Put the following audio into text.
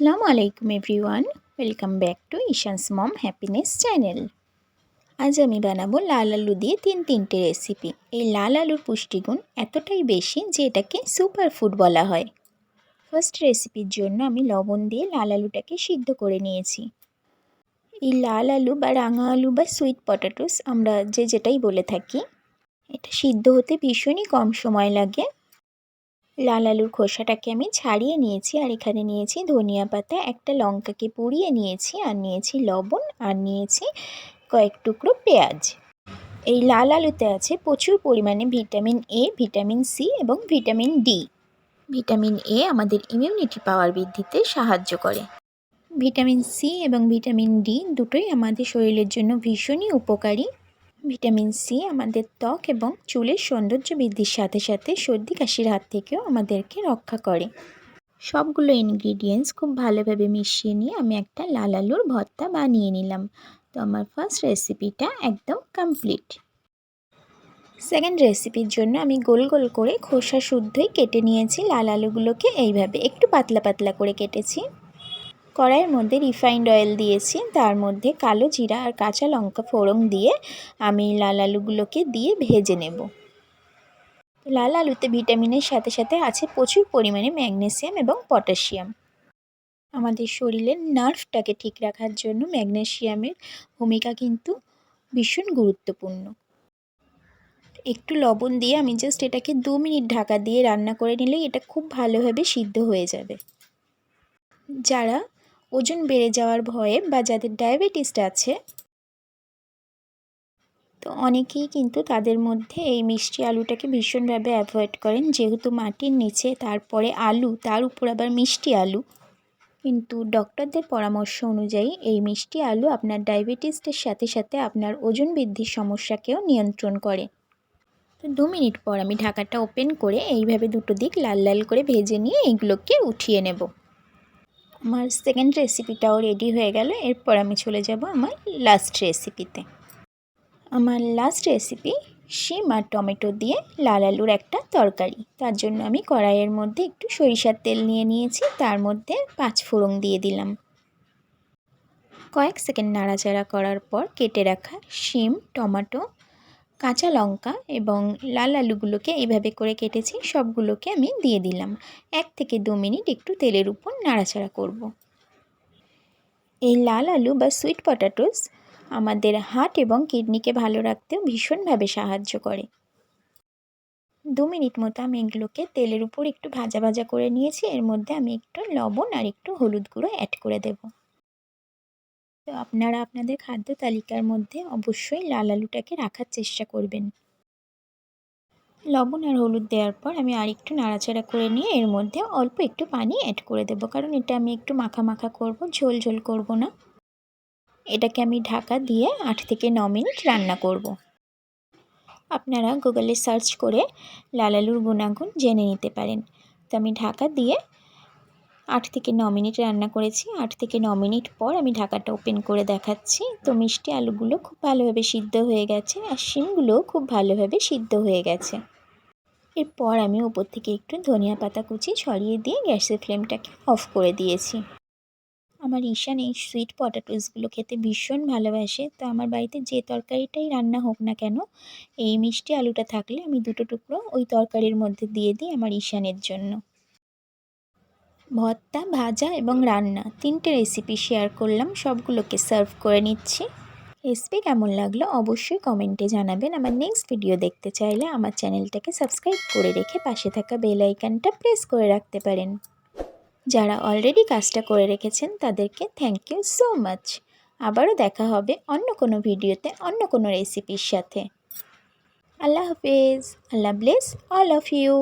আসসালামু আলাইকুম everyone, welcome back to Ishan's mom happiness channel. আজ আমি বানাবো লাল আলু দিয়ে তিনটে রেসিপি। এই লাল আলুর পুষ্টিগুণ এতটাই বেশি যে এটাকে সুপার ফুড বলা হয়। ফার্স্ট রেসিপির জন্য আমি লবণ দিয়ে লাল আলুটাকে সিদ্ধ করে নিয়েছি। এই লাল আলু বা রাঙা আলু বা সুইট পটাটোস আমরা যেটাই বলে থাকি, এটা সিদ্ধ হতে ভীষণই কম সময় লাগে। লাল আলুর খোসাটাকে আমি ছাড়িয়ে নিয়েছি, আর এখানে নিয়েছি ধনিয়া পাতা, একটা লঙ্কাকে পুড়িয়ে নিয়েছি, আর নিয়েছি লবণ, আর নিয়েছি কয়েক টুকরো পেঁয়াজ। এই লাল আলুতে আছে প্রচুর পরিমাণে ভিটামিন এ, ভিটামিন সি এবং ভিটামিন ডি। ভিটামিন এ আমাদের ইমিউনিটি পাওয়ার বৃদ্ধিতে সাহায্য করে। ভিটামিন সি এবং ভিটামিন ডি দুটোই আমাদের শরীরের জন্য ভীষণই উপকারী। ভিটামিন সি আমাদের ত্বক এবং চুলের সৌন্দর্য বৃদ্ধির সাথে সাথে সর্দি কাশির হাত থেকেও আমাদেরকে রক্ষা করে। সবগুলো ইনগ্রিডিয়েন্টস খুব ভালোভাবে মিশিয়ে নিয়ে আমি একটা লাল আলুর ভর্তা বানিয়ে নিলাম। তো আমার ফার্স্ট রেসিপিটা একদম কমপ্লিট। সেকেন্ড রেসিপির জন্য আমি গোল গোল করে খোসা শুদ্ধই কেটে নিয়েছি লাল আলুগুলোকে, এইভাবে একটু পাতলা পাতলা করে কেটেছি। কড়াইয়ের মধ্যে রিফাইন্ড অয়েল দিয়েছি, তার মধ্যে কালো জিরা আর কাঁচা লঙ্কা ফোড়ন দিয়ে আমি লাল আলুগুলোকে দিয়ে ভেজে নেব। লাল আলুতে ভিটামিনের সাথে সাথে আছে প্রচুর পরিমাণে ম্যাগনেসিয়াম এবং পটাশিয়াম। আমাদের শরীরের নার্ভটাকে ঠিক রাখার জন্য ম্যাগনেসিয়ামের ভূমিকা কিন্তু ভীষণ গুরুত্বপূর্ণ। একটু লবণ দিয়ে আমি জাস্ট এটাকে 2 মিনিট ঢাকা দিয়ে রান্না করে নিলেই এটা খুব ভালোভাবে সিদ্ধ হয়ে যাবে। যারা ওজন বেড়ে যাওয়ার ভয়ে বা যাদের ডায়াবেটিসটা আছে, তো অনেকেই কিন্তু তাদের মধ্যে এই মিষ্টি আলুটাকে ভীষণভাবে অ্যাভয়েড করেন, যেহেতু মাটির নিচে, তারপরে আলু, তার উপর আবার মিষ্টি আলু। কিন্তু ডক্টরদের পরামর্শ অনুযায়ী এই মিষ্টি আলু আপনার ডায়াবেটিসের সাথে সাথে আপনার ওজন বৃদ্ধির সমস্যাকেও নিয়ন্ত্রণ করে। তো 2 মিনিট পর আমি ঢাকাটা ওপেন করে এইভাবে দুটো দিক লাল লাল করে ভেজে নিয়ে এইগুলোকে উঠিয়ে নেব। আমার সেকেন্ড রেসিপিটাও রেডি হয়ে গেল। এরপর আমি চলে যাব আমার লাস্ট রেসিপিতে। আমার লাস্ট রেসিপি শিম আর টমেটো দিয়ে লাল আলুর একটা তরকারি। তার জন্য আমি কড়াইয়ের মধ্যে একটু সরিষার তেল নিয়ে নিয়েছি, তার মধ্যে 5 ফোড়ন দিয়ে দিলাম। কয়েক সেকেন্ড নাড়াচাড়া করার পর কেটে রাখা শিম, টমেটো, কাঁচা লঙ্কা এবং লাল আলুগুলোকে এইভাবে করে কেটেছি, সবগুলোকে আমি দিয়ে দিলাম। 1 থেকে 2 মিনিট একটু তেলের উপর নাড়াচাড়া করব। এই লাল আলু বা সুইট পটাটোস আমাদের হার্ট এবং কিডনিকে ভালো রাখতেও ভীষণভাবে সাহায্য করে। 2 মিনিট মতো আমি এগুলোকে তেলের উপর একটু ভাজা ভাজা করে নিয়েছি। এর মধ্যে আমি একটু লবণ আর একটু হলুদ গুঁড়ো অ্যাড করে দেব। তো আপনারা আপনাদের খাদ্য তালিকার মধ্যে অবশ্যই লাল আলুটাকে রাখার চেষ্টা করবেন। লবণ আর হলুদ দেওয়ার পর আমি আর একটু নাড়াচাড়া করে নিয়ে এর মধ্যে অল্প একটু পানি অ্যাড করে দেব, কারণ এটা আমি একটু মাখা মাখা করব, ঝোল ঝোল করব না। এটাকে আমি ঢাকা দিয়ে 8 থেকে 9 মিনিট রান্না করব। আপনারা গুগলে সার্চ করে লাল আলুর গুণাগুণ জেনে নিতে পারেন। তো আমি ঢাকা দিয়ে 8 থেকে 9 মিনিট রান্না করেছি। 8 থেকে 9 মিনিট পর আমি ঢাকাটা ওপেন করে দেখাচ্ছি। তো মিষ্টি আলুগুলো খুব ভালোভাবে সিদ্ধ হয়ে গেছে, আর শিমগুলোও খুব ভালোভাবে সিদ্ধ হয়ে গেছে। এরপর আমি উপর থেকে একটু ধনিয়া পাতা কুচি ছড়িয়ে দিয়ে গ্যাসের ফ্লেমটাকে অফ করে দিয়েছি। আমার ঈশান এই সুইট পটাটোসগুলো খেতে ভীষণ ভালোবাসে। তো আমার বাড়িতে যে তরকারিটাই রান্না হোক না কেন, এই মিষ্টি আলুটা থাকলে আমি 2টো টুকরো ওই তরকারির মধ্যে দিয়ে দিই আমার ঈশানের জন্য। ভর্তা, ভাজা এবং রান্না 3টে রেসিপি শেয়ার করলাম, সবগুলোকে সার্ভ করে নিচ্ছি। রেসিপি কেমন লাগলো অবশ্যই কমেন্টে জানাবেন। আমার নেক্সট ভিডিও দেখতে চাইলে আমার চ্যানেলটাকে সাবস্ক্রাইব করে রেখে পাশে থাকা বেল আইকনটা প্রেস করে রাখতে পারেন। যারা অলরেডি কাজটা করে রেখেছেন তাদেরকে থ্যাংক ইউ সো মাচ। আবারও দেখা হবে অন্য কোনো ভিডিওতে অন্য কোনো রেসিপির সাথে। আল্লাহ হাফেজ। আল্লাহ ব্লেস অল অফ ইউ।